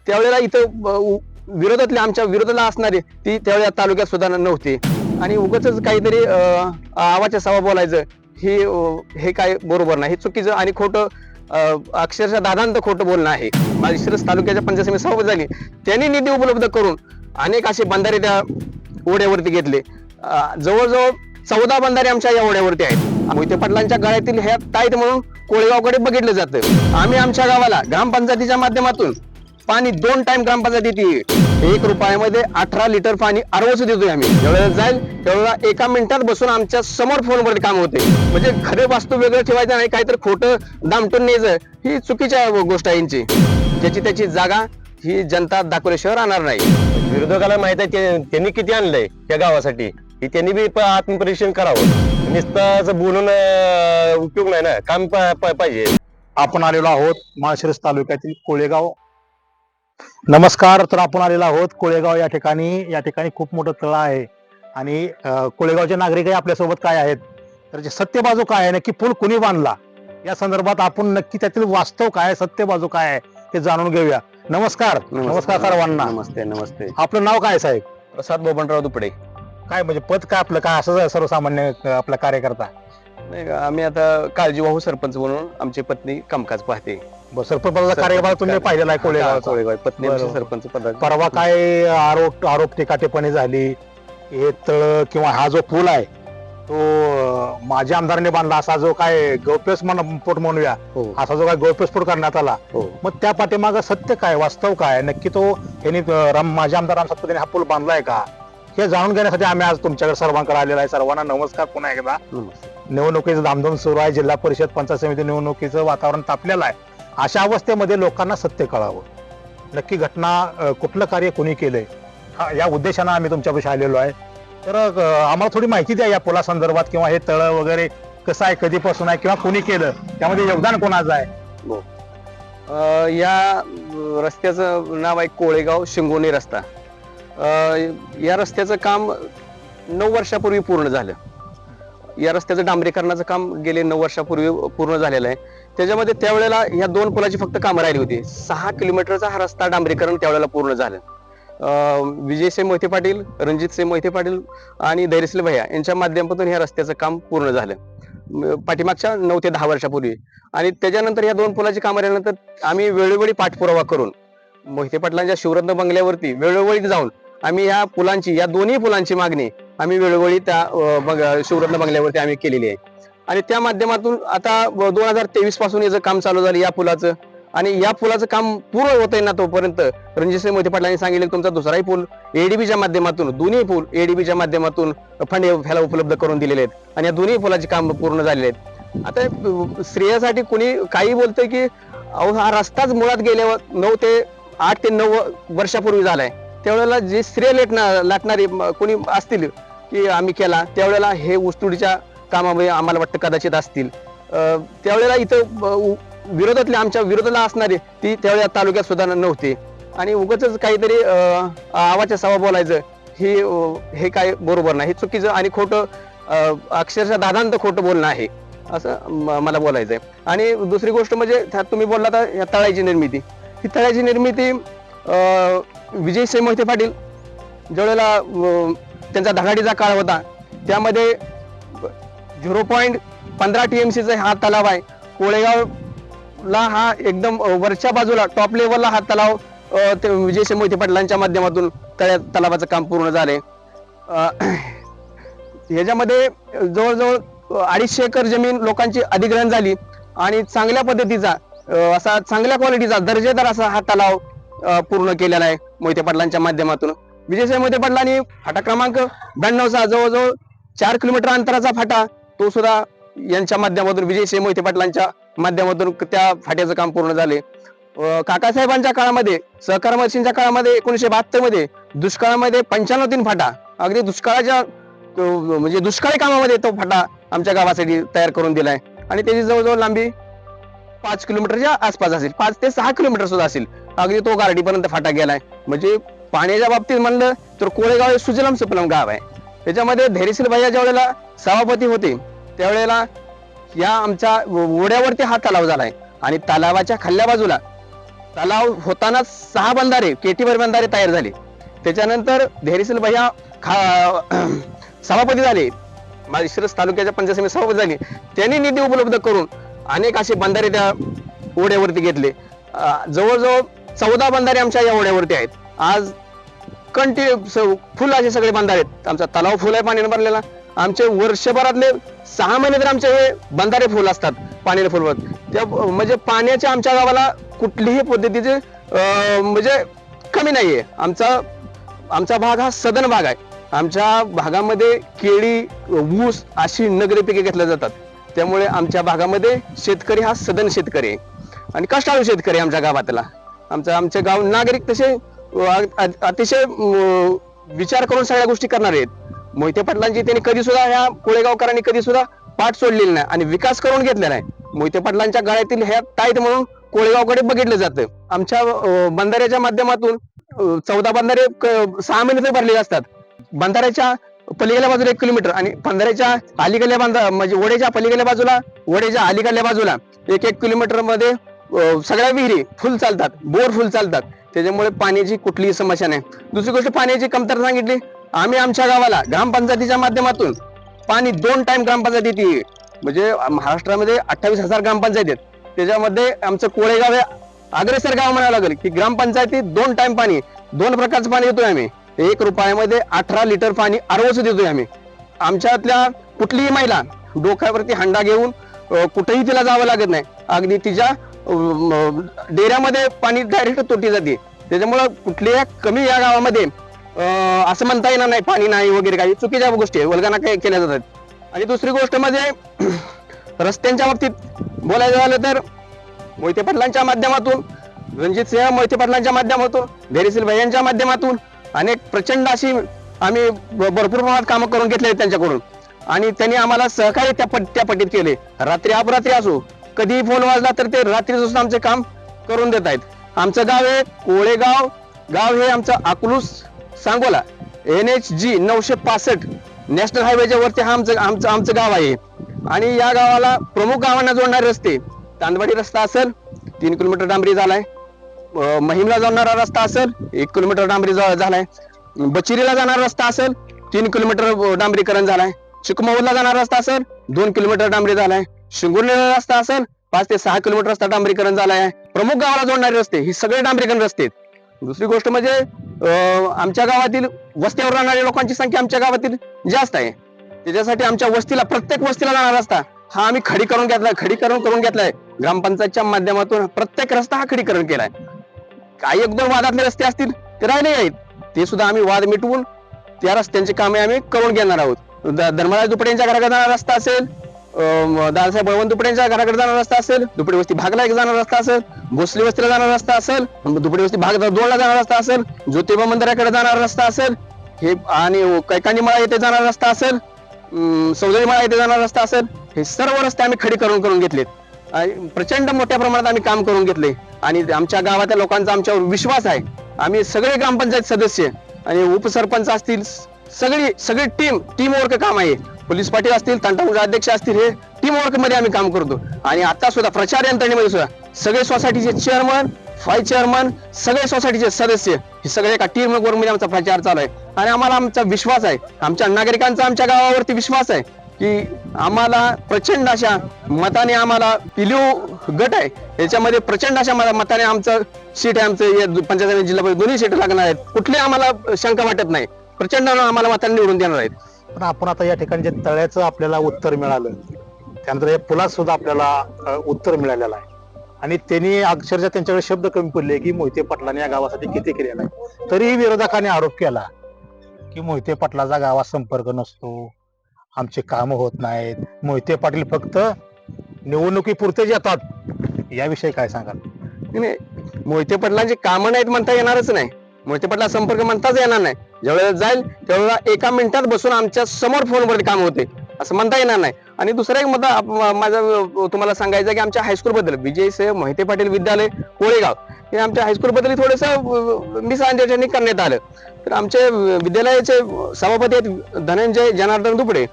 त्यावेळेला इथं विरोधातले आमच्या विरोधाला असणारे ती त्यावेळेला तालुक्यात सुद्धा नव्हते आणि उगाच काहीतरी आवाच्या सवा बोलायचं हे काय बरोबर नाही, हे चुकीचं आणि खोटं अक्षरशः दादांत खोटं बोलणं आहे. माळशिरस तालुक्याच्या पंचायत समिती सभापती झाली, त्यांनी निधी उपलब्ध करून अनेक असे बंधारे त्या ओढ्यावरती घेतले. जवळजवळ 14 बंधारे आमच्या या ओढ्यावरती आहेत. मोहिते पाटलांच्या गळ्यातील ह्या ताईत म्हणून कोळेगावकडे बघितलं जातं. आम्ही आमच्या गावाला ग्रामपंचायतीच्या माध्यमातून पाणी 2 टाइम ग्रामपंचायत येते. 1 रुपयामध्ये 18 लिटर पाणी आरवच देतोय आम्ही. जेवढ्या जाईल तेवढा 1 मिनिटात बसून आमच्या समोर फोनवर काम होते. म्हणजे खरे वास्तू वेगळं ठेवायचं नाही, काहीतरी खोटं दामटून न्यायचं ही चुकीच्या गोष्ट आहे यांची. ज्याची त्याची जागा ही जनता दाखवल्याशिवाय राहणार नाही. विरोधकाला माहित आहे त्यांनी किती आणलंय या गावासाठी, ही त्यांनी बी आत्मपरीक्षण करावं. नुसतं बोलून उपयोग नाही ना, काम पाहिजे. आपण आलेलो आहोत माळशिरस तालुक्यातील कोळेगाव. नमस्कार. तर आपण आलेलो आहोत कोळेगाव या ठिकाणी खूप मोठं तळ आहे आणि कोळेगावचे नागरिकही आपल्यासोबत काय आहेत, तर सत्य बाजू काय आहे, नक्की पूल कुणी बांधला या संदर्भात आपण नक्की त्यातील वास्तव काय, सत्य बाजू काय आहे ते जाणून घेऊया. नमस्कार. नमस्कार सर्वांना. नमस्ते. नमस्ते. आपलं नाव काय साहेब? प्रसाद बबनराव दुपडे. काय म्हणजे पद काय आपलं, काय असं सर्वसामान्य आपला कार्यकर्ता? नाही, आम्ही आता काळजीवाहू सरपंच म्हणून आमची पत्नी कामकाज पाहते. सरपंचाचा कार्यभार तुम्ही पाहिलेला आहे कोळेगावचा? कोळेगाव पत्नी आमची बरोबर. सरपंच पद. परवा काय आरोप टीकाटेपणी झाली, हे तळ किंवा हा जो पूल आहे तो माझ्या आमदारांनी बांधला असा जो काय गौप्यस्फोट म्हणूया, हो. असा जो काय गौप्यस्फोट करण्यात आला, हो. मग त्या पाठीमागं सत्य काय, वास्तव काय, नक्की तो यांनी माझ्या आमदारांच्या पद्धतीने हा पूल बांधलाय का, हे जाणून घेण्यासाठी आम्ही आज तुमच्याकडे सर्वांकडे आलेला आहे. सर्वांना नमस्कार पुन्हा एकदा. नमस्ते. निवडणुकीचं धामधूम सुरू आहे, जिल्हा परिषद पंचायत समिती निवडणुकीचं वातावरण तापलेलं आहे. अशा अवस्थेमध्ये लोकांना सत्य कळावं, नक्की घटना कुठलं कार्य कोणी केलंय, या उद्देशानं आम्ही तुमच्यापाशी आलेलो आहे. तर आम्हाला थोडी माहिती द्या या पुला संदर्भात, किंवा हे तळ वगैरे कसं आहे, कधीपासून आहे, किंवा कोणी केलं, त्यामध्ये योगदान कोणाचं आहे? या रस्त्याचं नाव आहे कोळेगाव शिंगोणी रस्ता. या रस्त्याचं काम 9 वर्षापूर्वी पूर्ण झालं. या रस्त्याचं डांबरीकरणाचं काम गेले 9 वर्षापूर्वी पूर्ण झालेलं आहे. त्याच्यामध्ये त्यावेळेला या 2 पुलाची फक्त कामं राहिली होती. 6 किलोमीटरचा हा रस्ता डांबरीकरण त्यावेळेला पूर्ण झालं. विजयसिंह मोहिते पाटील, रणजितसिंह मोहिते पाटील आणि धैर्यशील भैया यांच्या माध्यमातून या रस्त्याचं काम पूर्ण झालं पाठीमागच्या 9 ते 10 वर्षापूर्वी. आणि त्याच्यानंतर या 2 पुलाची कामं राहिल्यानंतर आम्ही वेळोवेळी पाठपुरावा करून मोहिते पाटलांच्या शिवरत्न बंगल्यावरती वेळोवेळी जाऊन आम्ही या दोन्ही पुलांची मागणी आम्ही वेळोवेळी त्या शिवरत्न बंगल्यावरती आम्ही केलेली आहे. आणि त्या माध्यमातून आता 2023 पासून याचं काम चालू झालं या पुलाचं. आणि या पुलाचं काम पूर्ण होतंय ना, तोपर्यंत रणजितसिंह मोहिते पाटलांनी सांगितले तुमचा दुसराही पूल एडीबीच्या माध्यमातून, दोन्ही पूल एडीबीच्या माध्यमातून फंड ह्याला उपलब्ध करून दिलेले आहेत आणि या दोन्ही पुलाचे काम पूर्ण झालेले आहेत. आता श्रेयासाठी कोणी काही बोलतंय की अहो हा रस्ताच मुळात गेल्या 9 ते 8 ते 9 वर्षापूर्वी झालाय. त्यावेळेला जे श्रेय लाटणारे कोणी असतील की आम्ही केला, त्यावेळेला हे ऊसतोडीच्या कामामध्ये आम्हाला वाटतं कदाचित असतील. त्यावेळेला इथं विरोधातले आमच्या विरोधाला असणारे ती त्यावेळेला तालुक्यात सुद्धा नव्हते आणि उगाच काहीतरी आवाच्या सवा बोलायचं हे काय बरोबर नाही, हे चुकीचं आणि खोटं अक्षरशः दादांत खोटं बोलणं आहे असं मला बोलायचंय. आणि दुसरी गोष्ट म्हणजे तुम्ही बोलला तर या तळ्याची निर्मिती, ही तळ्याची निर्मिती विजयसिंह मोहिते पाटील ज्यावेळेला त्यांचा धडाडीचा काळ होता त्यामध्ये 0.15 TMCचा हा तलाव आहे. कोळेगावला हा एकदम वरच्या बाजूला टॉप लेवलला हा तलाव विजयसिंह मोहिते पाटलांच्या माध्यमातून तलावाचं काम पूर्ण झालंय. ह्याच्यामध्ये जवळजवळ 250 एकर जमीन लोकांची अधिग्रहण झाली आणि चांगल्या पद्धतीचा असा चांगल्या क्वालिटीचा दर्जेदार असा हा तलाव पूर्ण केलेला आहे मोहिते पाटलांच्या माध्यमातून. विजयसिंह मोहिते पाटलांनी फाटा क्रमांक 92चा जवळजवळ 4 किलोमीटर अंतराचा फाटा तो सुद्धा यांच्या माध्यमातून विजयसिंह मोहिते पाटलांच्या माध्यमातून त्या फाट्याचं काम पूर्ण झाले. काकासाहेबांच्या काळामध्ये सहकार मशीनच्या काळामध्ये 1972 मध्ये दुष्काळामध्ये 95 फाटा अगदी दुष्काळाच्या म्हणजे दुष्काळी कामामध्ये तो फाटा आमच्या गावासाठी तयार करून दिलाय आणि त्याची जवळजवळ लांबी 5 किलोमीटरच्या आसपास असेल, 5 ते 6 किलोमीटर सुद्धा असेल. अगदी तो गारडीपर्यंत फाटा गेलाय. म्हणजे पाण्याच्या बाबतीत म्हणलं तर कोळेगाव हे सुजलाम सुफलाम गाव आहे. त्याच्यामध्ये धैर्यशील भैया ज्या वेळेला सभापती होते त्यावेळेला या आमच्या ओढ्यावरती हा तलाव झालाय आणि तलावाच्या खाल्ल्या बाजूला तलाव होताना 6 बंधारे केटीभर बंधारे तयार झाले. त्याच्यानंतर धैर्यशील भैया सभापती झाले, माळशिरस तालुक्याच्या पंचायत समिती सभापती झाले. त्यांनी निधी उपलब्ध करून अनेक असे बंधारे त्या ओढ्यावरती घेतले. जवळजवळ 14 बंधारे आमच्या या ओढ्यावरती आहेत. आज कंटिन्यू फुल असे सगळे बंधारे आहेत. आमचा तलाव फुल आहे पाण्याने भरलेला. आमचे वर्षभरातले 6 महिने तर आमचे हे बंधारे फुल असतात पाण्याने फुलवत. त्या म्हणजे पाण्याच्या आमच्या गावाला कुठलीही पद्धतीचे म्हणजे कमी नाहीये. आमचा भाग हा सदन भाग आहे. आमच्या भागामध्ये केळी, ऊस अशी नगरी पिके घेतल्या जातात. त्यामुळे आमच्या भागामध्ये शेतकरी हा सदन शेतकरी आहे आणि कष्टाळू शेतकरी आमच्या गावातला. आमचे गाव नागरिक तसे अतिशय विचार करून सगळ्या गोष्टी करणार आहेत. मोहिते पाटलांची त्यांनी कधी सुद्धा ह्या कोळेगावकरांनी कधी सुद्धा पाठ सोडलेली नाही आणि विकास करून घेतलेला आहे. मोहिते पाटलांच्या गळ्यातील ह्या टाईट म्हणून कोळेगावकडे बघितलं जातं. आमच्या बंधाऱ्याच्या माध्यमातून 14 बंधारे 6 महिने तर भरलेले असतात. बंधाऱ्याच्या पलीकडल्या बाजूला 1 किलोमीटर आणि बंधाऱ्याच्या अलीकडल्या म्हणजे ओढ्याच्या पलीकडल्या बाजूला, ओढ्याच्या अलीकडल्या बाजूला 1 किलोमीटर मध्ये सगळ्या विहिरी फुल चालतात, बोर फुल चालतात. त्याच्यामुळे पाण्याची कुठलीही समस्या नाही. दुसरी गोष्ट, पाण्याची कमतरता सांगितली. आम्ही आमच्या गावाला ग्रामपंचायतीच्या माध्यमातून पाणी 2 टाइम ग्रामपंचायत येते. म्हणजे महाराष्ट्रामध्ये 28,000 ग्रामपंचायत आहेत. त्याच्यामध्ये आमचं कोळेगाव हे अग्रेसर गाव म्हणावं लागेल की ग्रामपंचायतीत 2 टाइम पाणी, 2 प्रकारचं पाणी देतोय आम्ही. 1 रुपयामध्ये 18 लिटर पाणी आरओचं देतोय आम्ही. आमच्यातल्या कुठलीही महिला डोक्यावरती हंडा घेऊन कुठेही तिला जावं लागत नाही. अगदी तिच्या डेऱ्यामध्ये पाणी डायरेक्ट तोटी जाते. त्याच्यामुळं कुठल्याही कमी या गावामध्ये असं म्हणता येणार नाही पाणी नाही वगैरे काही चुकीच्या गोष्टी वल्गना केल्या जातात. आणि दुसरी गोष्ट म्हणजे रस्त्यांच्या बाबतीत बोलायचं झालं तर मोहिते पाटलांच्या माध्यमातून, रणजित सिंह मोहिते पाटलांच्या माध्यमातून, धैर्यशील भैयांच्या माध्यमातून अनेक प्रचंड अशी आम्ही भरपूर प्रमाणात कामं करून घेतले त्यांच्याकडून आणि त्यांनी आम्हाला सहकार्य त्या पट्टीत केले. रात्री अपरात्री असो, कधीही फोन वाजला तर ते रात्री सुद्धा आमचे काम करून देत आहेत. आमचं गाव आहे कोळेगाव. गाव हे आमचं अकलूस सांगोला NHG 965 नॅशनल हायवेच्या वरती हा आमचं गाव आहे. आणि या गावाला प्रमुख गावांना जोडणारे रस्ते, तांदवाडी रस्ता असेल 3 किलोमीटर डांबरी झालाय. महिमला जाणारा रस्ता असेल 1 किलोमीटर डांबरी झालाय. बचिरीला जाणारा रस्ता असेल 3 किलोमीटर डांबरीकरण झालाय. चिकमौलला जाणारा रस्ता असेल 2 किलोमीटर डांबरी झालाय. शिंगुर्लीला रस्ता असेल 5 ते 6 किलोमीटर रस्ता डांबरीकरण झालाय. प्रमुख गावाला जोडणारे रस्ते हे सगळे डांबरीकरण रस्ते आहेत. दुसरी गोष्ट म्हणजे आमच्या गावातील वस्त्यावर राहणाऱ्या लोकांची संख्या आमच्या गावातील जास्त आहे. त्याच्यासाठी आमच्या वस्तीला, प्रत्येक वस्तीला जाणारा रस्ता हा आम्ही खडीकरण करून घेतलाय. ग्रामपंचायतच्या माध्यमातून प्रत्येक रस्ता हा खडीकरण केलाय. काही 1-2 वादातले रस्ते असतील ते राहिले आहेत, ते सुद्धा आम्ही वाद मिटवून त्या रस्त्यांची कामे आम्ही करून घेणार आहोत. धर्मराज दुपटे यांच्या घराकडे जाणारा रस्ता असेल, दादासाहेब बळवंत दुपटे यांच्या घराकडे जाणारा रस्ता असेल, दुपटे वस्ती भागला एक जाणारा रस्ता असेल, भोसले वस्तीला जाणारा रस्ता असेल, दुपटे वस्ती भाग 2 ला जाणारा रस्ता असेल, ज्योतिबा मंदिराकडे जाणारा रस्ता असेल, हे आणि कैकांडी मळा येथे जाणारा रस्ता असेल, सौदरी मळा येथे जाणारा रस्ता असेल, हे सर्व रस्ते आम्ही खडीकरण करून घेतलेत. प्रचंड मोठ्या प्रमाणात आम्ही काम करून घेतले आणि आमच्या गावातल्या लोकांचा आमच्यावर विश्वास आहे. आम्ही सगळे ग्रामपंचायत सदस्य आणि उपसरपंच असतील, सगळी टीम वर्क काम आहे. पोलीस पाटील असतील, तंटामुख्य अध्यक्ष असतील, हे टीम वर्क मध्ये आम्ही काम करतो. आणि आता सुद्धा प्रचार यंत्रणेमध्ये सुद्धा सगळे सोसायटीचे चेअरमन, व्हाईस चेअरमन, सगळे सोसायटीचे सदस्य हे सगळे एका टीम वर्क मध्ये आमचा प्रचार चालू आहे. आणि आम्हाला आमचा विश्वास आहे, आमच्या नागरिकांचा आमच्या गावावरती विश्वास आहे की आम्हाला प्रचंड अशा मताने, आम्हाला पिलीव गट आहे याच्यामध्ये प्रचंड अशा मताने आमचं सीट आहे, आमचं पंचायत आणि जिल्हा परिषद दोन्ही सीट लागणार आहेत. कुठली आम्हाला शंका वाटत नाही, प्रचंड आम्हाला मतांनी निवडून देणार आहेत. पण आपण आता या ठिकाणी जे तळ्याचं आपल्याला उत्तर मिळालं, त्यानंतर या पुलात सुद्धा आपल्याला उत्तर मिळालेलं आहे. आणि त्यांनी अक्षरशः त्यांच्याकडे शब्द कमी पडले की मोहिते पाटलांनी या गावासाठी किती केलेलं आहे. तरीही विरोधकांनी आरोप केला की मोहिते पाटलाचा गावात संपर्क नसतो, आमचे काम होत नाहीत, मोहिते पाटील फक्त निवडणुकीपुरतेच येतात. याविषयी काय सांगाल? नाही, मोहिते पाटलांची कामं नाहीत म्हणता येणारच नाही. मोहिते पाटला संपर्क म्हणताच येणार नाही. ज्यावेळेला जाईल त्यावेळेला 1 मिनिटात बसून आमच्या समोर फोनवरती काम होते असं म्हणता येणार नाही. आणि दुसरा एक मुद्दा माझा तुम्हाला सांगायचा की आमच्या हायस्कूल बद्दल, विजय मोहिते पाटील विद्यालय कोळेगाव हे आमच्या हायस्कूल बद्दल थोडस मिसअंडरस्टँडिंग करण्यात आलं. तर आमचे विद्यालयाचे सभापती आहेत धनंजय जनार्दन दुपडे,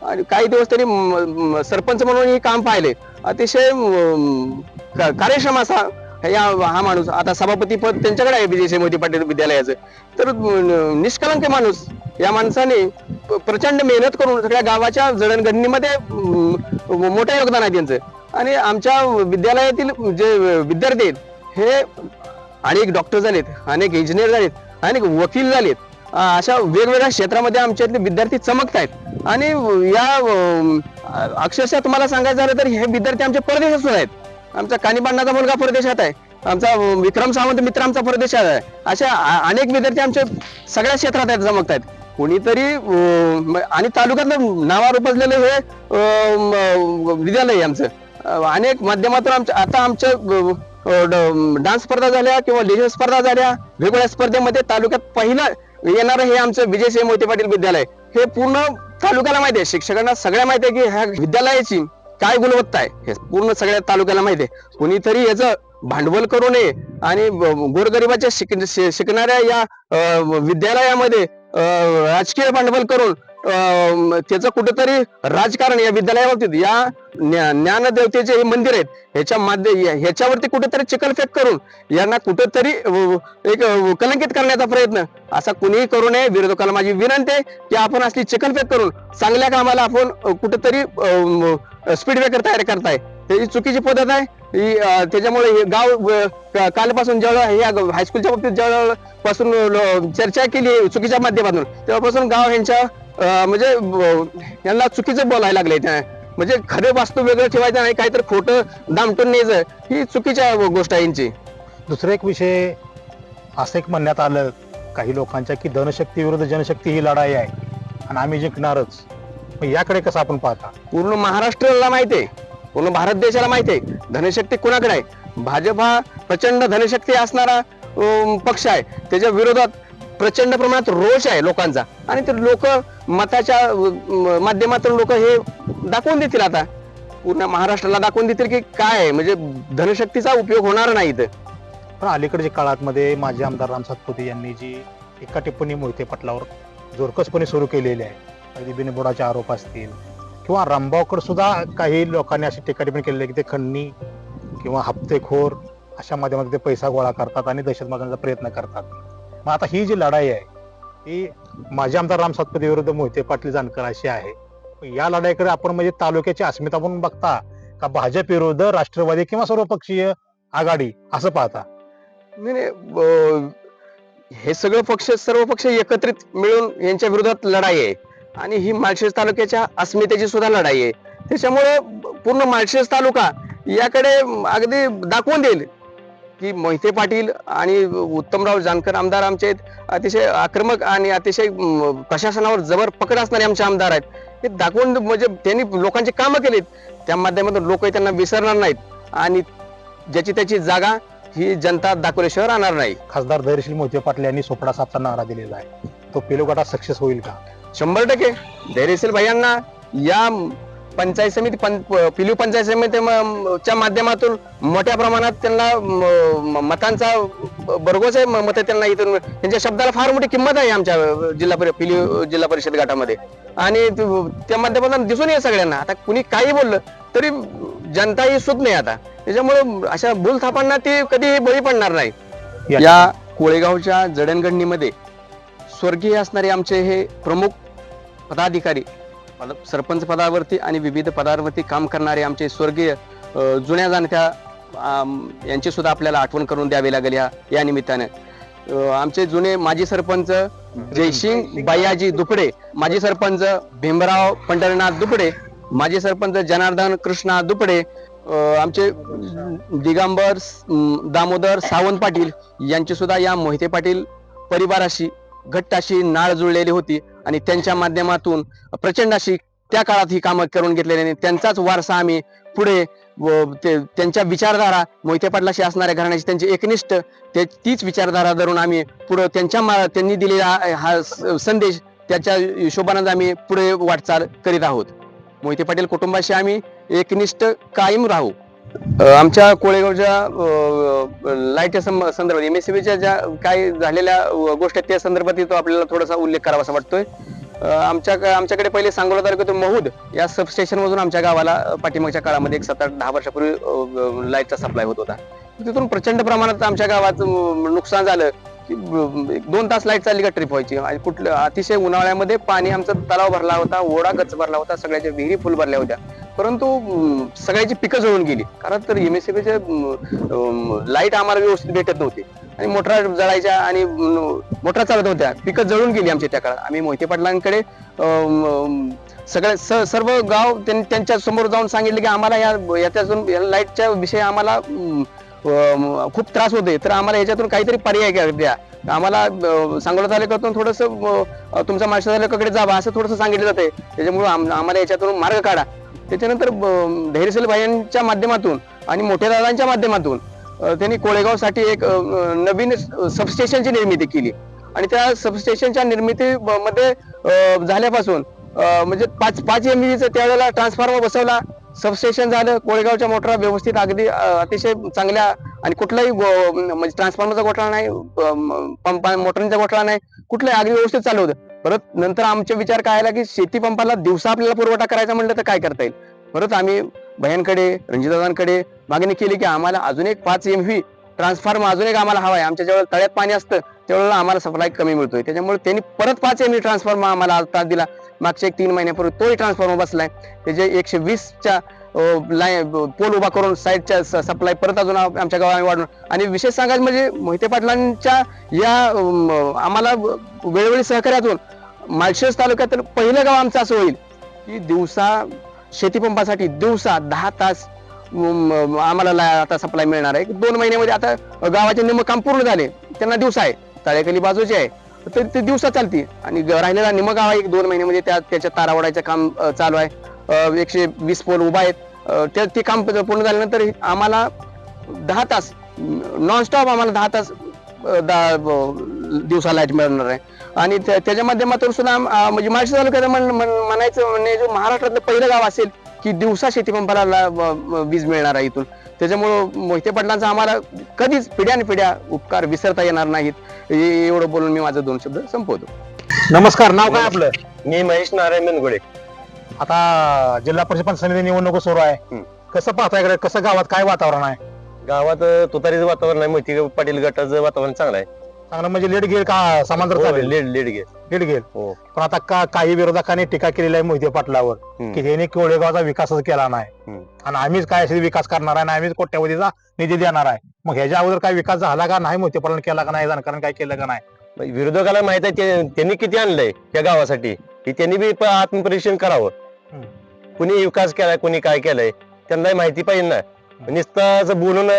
आणि काही दिवस त्यांनी सरपंच म्हणून हे काम पाहिले. अतिशय कार्यक्षम असा हा माणूस आता सभापती पद त्यांच्याकडे आहे विजयसिंह मोहिते पाटील विद्यालयाचं. तर निष्कलंक माणूस या माणसाने प्रचंड मेहनत करून सगळ्या गावाच्या जडणघडणीमध्ये मोठं योगदान आहे त्यांचं. आणि आमच्या विद्यालयातील जे विद्यार्थी आहेत हे अनेक डॉक्टर झालेत, अनेक इंजिनियर झालेत, अनेक वकील झालेत. अशा वेगवेगळ्या क्षेत्रामध्ये आमच्यातले विद्यार्थी चमकत आहेत. आणि या अक्षरशः तुम्हाला सांगायचं झालं तर हे विद्यार्थी आमचे परदेशात सुद्धा आहेत. आमचा कानिबांनाचा मुलगा परदेशात आहे, आमचा विक्रम सावंत मित्र आमचा परदेशात आहे. अशा अनेक विद्यार्थी आमचे सगळ्या क्षेत्रात आहेत, चमकत आहेत. कोणीतरी आणि तालुक्यातलं नावावर उपजलेलं हे विद्यालय आहे आमचं. अनेक माध्यमातून आता आमच्या डान्स स्पर्धा झाल्या किंवा लेझर स्पर्धा झाल्या, वेगवेगळ्या स्पर्धेमध्ये तालुक्यात पहिलं येणारं हे आमचं विजयसिंह मोहिते पाटील विद्यालय. हे पूर्ण तालुक्याला माहिती आहे, शिक्षकांना सगळ्या माहिती आहे की ह्या विद्यालयाची काय गुणवत्ता आहे हे पूर्ण सगळ्या तालुक्याला माहिती आहे. कोणीतरी याचं भांडवल करू नये आणि गोरगरिबाच्या शिकणाऱ्या या विद्यालयामध्ये राजकीय भांडवल करून त्याचं कुठेतरी राजकारण या विद्यालयाबाबतीत या ज्ञानदेवतेचे हे मंदिर आहेत ह्याच्यावरती कुठेतरी चिखलफेक करून यांना कुठेतरी एक कलंकित करण्याचा प्रयत्न असा कुणीही करू नये. विरोधकाला माझी विनंती आहे की आपण असली चिखलफेक करून चांगल्या कामाला आपण कुठेतरी स्पीड ब्रेकर तयार करताय. ही चुकीची पद्धत आहे. त्याच्यामुळे हे गाव कालपासून ज्यावेळेला या हायस्कूलच्या बाबतीत ज्यावेळेला पासून चर्चा केली चुकीच्या माध्यमातून तेव्हापासून गाव यांच्या म्हणजे यांना चुकीचं बोलायला लागले. म्हणजे खरे वास्तव वेगळं ठेवायचं नाही, काहीतरी खोटं दामटून न्यायचं, ही चुकीच्या गोष्ट आहे यांची. दुसरा एक विषय असं एक म्हणण्यात आलं काही लोकांच्या की धनशक्ती विरुद्ध जनशक्ती ही लढाई आहे आणि आम्ही जिंकणारच. याकडे कसं आपण पाहता? पूर्ण महाराष्ट्राला माहिती आहे, पूर्ण भारत देशाला माहिती आहे धनशक्ती कुणाकडे आहे. भाजप हा प्रचंड धनशक्ती असणारा पक्ष आहे. त्याच्या विरोधात प्रचंड प्रमाणात रोष आहे लोकांचा आणि ते लोक मताच्या माध्यमातून लोक हे दाखवून देतील, आता पूर्ण महाराष्ट्राला दाखवून देतील की काय आहे, म्हणजे धनशक्तीचा उपयोग होणार नाही इथं. पण अलीकडच्या काळात मध्ये माजी आमदार राम सातपुते यांनी जी एका टिप्पणी मोहिते पाटलावर जोरकसपणे सुरू केलेली आहे, अगदी बिनबुडाचे आरोप असतील किंवा रामभाऊकर सुद्धा काही लोकांनी अशी टीका टिप्पणी केलेली आहे की ते खंडणी किंवा हप्तेखोर अशा माध्यमातून ते पैसा गोळा करतात आणि दहशतवादाचा प्रयत्न करतात. मग आता ही जी लढाई आहे ही माजी आमदार राम सातपुते विरुद्ध मोहिते पाटील जानकर अशी आहे. या लढाईकडे आपण म्हणजे तालुक्याची अस्मिता म्हणून बघता का भाजप विरुद्ध राष्ट्रवादी किंवा सर्वपक्षीय आघाडी असं पाहता? नाही, हे सर्व पक्ष एकत्रित मिळून यांच्या विरोधात लढाई आहे आणि ही माळशेज तालुक्याच्या अस्मितेची सुद्धा लढाई आहे. त्याच्यामुळे पूर्ण माळशेज तालुका याकडे अगदी दाखवून देईल की मोहिते पाटील आणि उत्तमराव जानकर आमदार आमचे अतिशय आक्रमक आणि अतिशय प्रशासनावर जबर पकड असणारे आमचे आमदार आहेत. हे दाखवून म्हणजे त्यांनी लोकांची कामं केलीत, त्या माध्यमातून लोक त्यांना विसरणार नाहीत आणि ज्याची त्याची जागा ही जनता दाखवल्याशिवाय राहणार नाही. खासदार धैर्यशील मोहिते पाटील यांनी सोपडा सापचा नारा दिलेला आहे, तो पेलो गटात सक्सेस होईल का? 100% धैर्यशील भैयांना या पंचायत समिती पिलू पंचायत समितीच्या माध्यमातून मोठ्या प्रमाणात त्यांना मतांचा भरघोस आहे मत त्यांना इथून त्यांच्या शब्दाला फार मोठी किंमत आहे आमच्या पिलू जिल्हा परिषद गटामध्ये आणि त्या माध्यमातून दिसून येईल सगळ्यांना. आता कुणी काही बोललं तरी जनता ही सुत नाही आता, त्याच्यामुळे अशा भूलथापांना ती कधी बळी पडणार नाही. या कोळेगावच्या जडणघडणीमध्ये स्वर्गीय असणारे आमचे हे प्रमुख पदाधिकारी सरपंच पदावरती आणि विविध पदावरती काम करणारे आमचे स्वर्गीय जुन्या जाणत्या यांची सुद्धा आपल्याला आठवण करून द्यावी लागेल या निमित्ताने. आमचे जुने माजी सरपंच जयसिंग बायाजी दुपडे, माजी सरपंच भीमराव पंढरनाथ दुपडे, माजी सरपंच जनार्दन कृष्णा दुपडे, आमचे दिगंबर दामोदर सावंत पाटील यांची सुद्धा या मोहिते पाटील परिवाराशी घट्ट अशी नाळ जुळलेली होती आणि त्यांच्या माध्यमातून प्रचंड अशी त्या काळात ही कामं करून घेतलेली. त्यांचाच वारसा आम्ही पुढे त्यांच्या विचारधारा मोहिते पाटलाशी असणाऱ्या घराण्याची त्यांची एकनिष्ठ तीच विचारधारा धरून आम्ही पुढे त्यांनी दिलेला हा संदेश त्याच्या हिशोबाने आम्ही पुढे वाटचाल करीत आहोत. मोहिते पाटील कुटुंबाशी आम्ही एकनिष्ठ कायम राहू. आमच्या कोळेगावच्या लाईटच्या संदर्भात MSCBच्या ज्या काही झालेल्या गोष्टी त्या संदर्भात तो आपल्याला थोडासा उल्लेख करावा असं वाटतोय. आमच्याकडे पहिले सांगोला तालुक्यातून महूद या सबस्टेशन मधून आमच्या गावाला पाठीमागच्या काळामध्ये एक 7-10 वर्षापूर्वी लाईटचा सप्लाय होत होता. तिथून प्रचंड प्रमाणात आमच्या गावात नुकसान झालं की 2 तास लाईट चालली का ट्रिप व्हायची आणि कुठलं अतिशय उन्हाळ्यामध्ये पाणी आमचा तलाव भरला होता, ओढा गच्च भरला होता, सगळ्याच्या विहिरी फुल भरल्या होत्या, परंतु सगळ्याची पिकं जळून गेली. कारण तर MSCBचे लाईट आम्हाला व्यवस्थित भेटत नव्हती आणि मोटरा जळायच्या आणि मोटरा चालत होत्या, पिकं जळून गेली आमच्या त्या काळात. आम्ही मोहिते पाटलांकडे सगळे सर्व गाव त्यांच्या समोर जाऊन सांगितलं की आम्हाला याच्यातून लाईटच्या विषयी आम्हाला खूप त्रास होते, तर आम्हाला याच्यातून काहीतरी पर्याय द्या. आम्हाला सांगोला तालुक्यातून थोडंसं तुमच्या माळशेज तालुक्याकडे जावा असं थोडंसं सांगितलं जाते, त्याच्यामुळे आम्हाला याच्यातून मार्ग काढा. त्याच्यानंतर धैर्यशील भाईंच्या माध्यमातून आणि मोठ्या दादांच्या माध्यमातून त्यांनी कोळेगावसाठी एक नवीन सबस्टेशनची निर्मिती केली आणि त्या सबस्टेशनच्या निर्मितीमध्ये झाल्यापासून म्हणजे 5 MVAचं त्यावेळेला ट्रान्सफॉर्मर बसवला, सबस्टेशन झालं, कोळेगावच्या मोटरा व्यवस्थित अगदी अतिशय चांगल्या आणि कुठलाही म्हणजे ट्रान्सफॉर्मरचा घोटाळा नाही, मोटरींचा घोटाळा नाही, कुठलाही अगदी व्यवस्थित चालू होतं. परत नंतर आमचे विचार काय आला की शेती पंपाला दिवसा आपल्याला पुरवठा करायचा म्हणलं तर काय करता येईल. परत आम्ही भयांकडे रणजितदादांकडे मागणी केली की आम्हाला अजून एक 5 MV ट्रान्सफॉर्मर अजून एक आम्हाला हवा आहे. आमच्या ज्यावेळेला तळ्यात पाणी असतं त्यावेळेला आम्हाला सप्लाय कमी मिळतोय, त्याच्यामुळे त्यांनी परत 5 MV ट्रान्सफॉर्मर आम्हाला आता दिला. मागच्या 3 महिन्यापूर्वी तोही ट्रान्सफॉर्मर बसलाय, त्याचे 120च्या पोल उभा करून साईडच्या सप्लाय परत अजून आमच्या गावाने वाढवून. आणि विशेष सांगायचं म्हणजे मोहिते पाटलांच्या या आम्हाला वेळोवेळी सहकार्यातून माळशेज तालुक्यातील पहिलं गाव आमचं असं होईल की दिवसा शेतीपंपासाठी दिवसा 10 तास आम्हाला आता सप्लाय मिळणार आहे. 2 महिन्यामध्ये आता गावाचे निम्म काम पूर्ण झाले, त्यांना दिवसा आहे, तळ्याखाली बाजूचे आहे तर ते दिवसा चालते आणि राहिलेला निम्म गाव आहे 1-2 महिन्यामध्ये त्याच्या तारा ओढायचं काम चालू आहे. 120 पोल उभा आहेत, ते काम पूर्ण झाल्यानंतर आम्हाला 10 तास नॉनस्टॉप आम्हाला 10 तास दिवसा लाईट मिळणार आहे. आणि त्याच्या माध्यमातून सुद्धा म्हणजे माळशेज तालुक्यात म्हणायचं म्हणजे जो महाराष्ट्रातलं पहिलं गाव असेल की दिवसा शेतीपंपाला वीज मिळणार आहे इथून. त्याच्यामुळं मोहिते पाटलांचा आम्हाला कधीच पिढ्यानपिढ्या उपकार विसरता येणार नाहीत. एवढं बोलून मी माझं 2 शब्द संपवतो. नमस्कार, नाव काय आपलं? मी महेश नारायण मेनगुडे. आता जिल्हा परिषद पंचायत समिती निवडणूक सुरू आहे, कसं पाहताय इकडे, कसं गावात काय वातावरण आहे? गावात तुतारीचं वातावरण आहे, मोहिते पाटील गटाचं वातावरण चांगलं आहे. चांगलं म्हणजे लीड घेईल का समांतर चालेल? लीड घे. लीड घेईल. हो. पण आता काही विरोधकांनी टीका केलेली आहे मोहिते पाटलावर की त्यांनी कोळेगावचा विकासच केला नाही आणि आम्हीच काय असे विकास करणार आहे, आम्हीच कोट्यावधीचा निधी देणार आहे. मग ह्याच्या अगोदर काय विकास झाला का नाही, मोहिते पाटलांनी केला का नाही, जाणकारांनी काय केलं का नाही? विरोधकाला माहित आहे त्यांनी किती आणलंय या गावासाठी, की त्यांनी बी आत्मपरीक्षण करावं. कुणी विकास केलाय, कुणी काय केलंय, त्यांना माहिती पाहिजे ना. नुसतं बोलून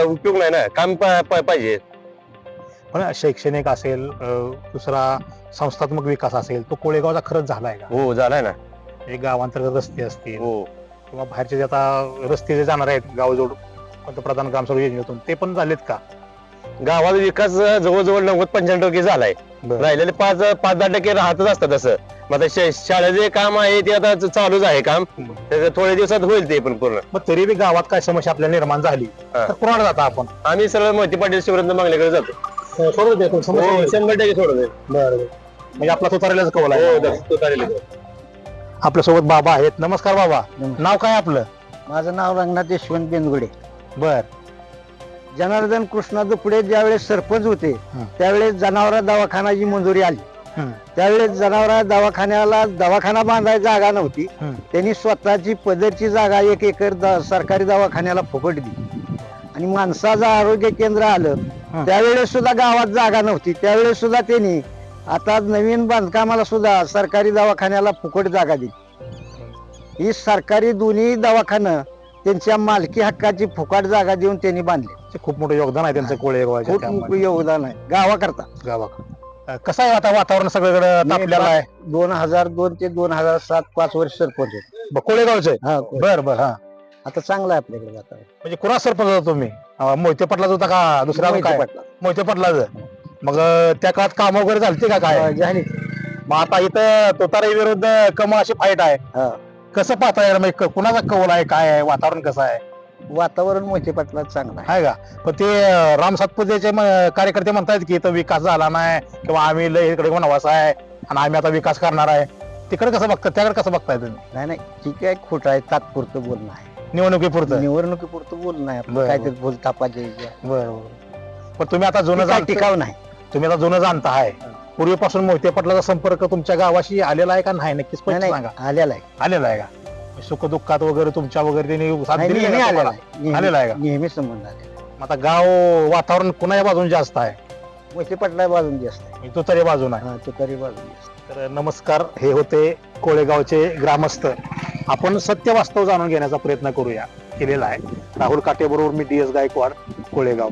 उपयोग नाही ना, काम पाहिजे. पण शैक्षणिक असेल, दुसरा संस्थात्मक विकास असेल, तो कोळेगावचा खरंच झालाय का? हो, झालाय ना. एक गावांतर्गत रस्ते असतील हो, किंवा बाहेरचे जे आता रस्ते जे जाणार आहेत गावजोड पंतप्रधान ग्रामसडक योजनेतून, ते पण झालेत का? गावाचा विकास जवळजवळ 90-95% झालाय. राहिलेले 5-10% राहतच असतात. तसं मग आता शाळेचे काम आहे ते आता चालूच आहे काम, थोड्या दिवसात होईल ते पण पूर्ण. मग तरी बी गावात काय समस्या आपल्याला निर्माण झाली तर कुणाला जाता आपण? आम्ही सरळ मोहिते पाटील शिवरंत मागल्याकडे जातो. सोडत देतो 100% सोडत. बरं, म्हणजे आपला तुतारीलाच कौल आहे. हो, आपल्यासोबत बाबा आहेत. नमस्कार बाबा, नाव काय आपलं? माझं नाव रंगनाथ यशवंत बेनगुडे. बर. जनार्दन कृष्णा दुपडे ज्यावेळेस सरपंच होते त्यावेळेस जनावरा दवाखान्याची मंजुरी आली. त्यावेळेस जनावरा दवाखाना बांधायची जागा नव्हती, त्यांनी स्वतःची पदरची जागा 1 एकर सरकारी दवाखान्याला फुकट दिली. आणि माणसाचं आरोग्य केंद्र आलं त्यावेळेस सुद्धा गावात जागा नव्हती, त्यावेळेस सुद्धा त्यांनी आता नवीन बांधकामाला सुद्धा सरकारी दवाखान्याला फुकट जागा दिली. ही सरकारी दोन्ही दवाखानं त्यांच्या मालकी हक्काची फुकट जागा देऊन त्यांनी बांधली. खूप मोठं योगदान आहे त्यांचं कोळेगावाच्या. खूप मोठं योगदान आहे गावाकरता. कसं आहे आता वातावरण सगळीकडे तापलेलं आहे? 2002 ते 2007 5 वर्ष सरपंच होते कोळेगावचे. बर बर. हा, आता चांगलं आहे आपल्याकडे वातावरण. म्हणजे कुणा सरपंच होता तुम्ही? मोहिते पाटलाचा होता का दुसरा? मोहिते पाटलाचं. मग त्या काळात काम वगैरे झालते का काय? झाली. मग आता इथं तुतारी विरुद्ध कमळ अशी फाईट आहे, कसं पाहता येईल? कुणाचा कौल आहे, काय आहे, वातावरण कसं आहे? वातावरण मोहिते पाटलात चांगलं आहे का? पण ते राम सातपुतेचे कार्यकर्ते म्हणतायत की इथं विकास झाला नाही किंवा आम्ही लय इकडे वनवास आहे आणि आम्ही आता विकास करणार आहे. तिकडे कसं बघतात, त्याकडे कसं बघताय तुम्ही? नाही ठीक आहे, खोटं आहे, तात्पुरतं बोलणं आहे. निवडणुकीपुरतं निवडणुकीपुरतं बोल नाही बरं. काहीतरी बोल तापायचे बरं पण तुम्ही आता जुनं काय जाणता टिकाव नाही तुम्ही आता जुनं जाणता आहे पूर्वीपासून मोहिते पाटलाचा संपर्क तुमच्या गावाशी आलेला आहे का नाही नक्कीच नाही, स्पष्ट नाही, सांगा आलेला आहे आलेला आहे का सुख दुःखात वगैरे तुमच्या वगैरे त्यांनी साथ नाही, दिली नेहमी आहे का आलेला तुम्हाला? आहे नेहमी- आलेला आहे का? नेहमी संबंध आलेला आहे. आता गाव वातावरण कुणाच्या बाजून जास्त आहे मोठे पटला बाजून जास्त आहे तो तरी बाजून आहे हा, तो तरी बाजून जास्त तर नमस्कार हे होते कोळेगावचे ग्रामस्थ आपण सत्य वास्तव जाणून घेण्याचा प्रयत्न केलेला आहे राहुल काटे बरोबर मी DS गायकवाड कोळेगाव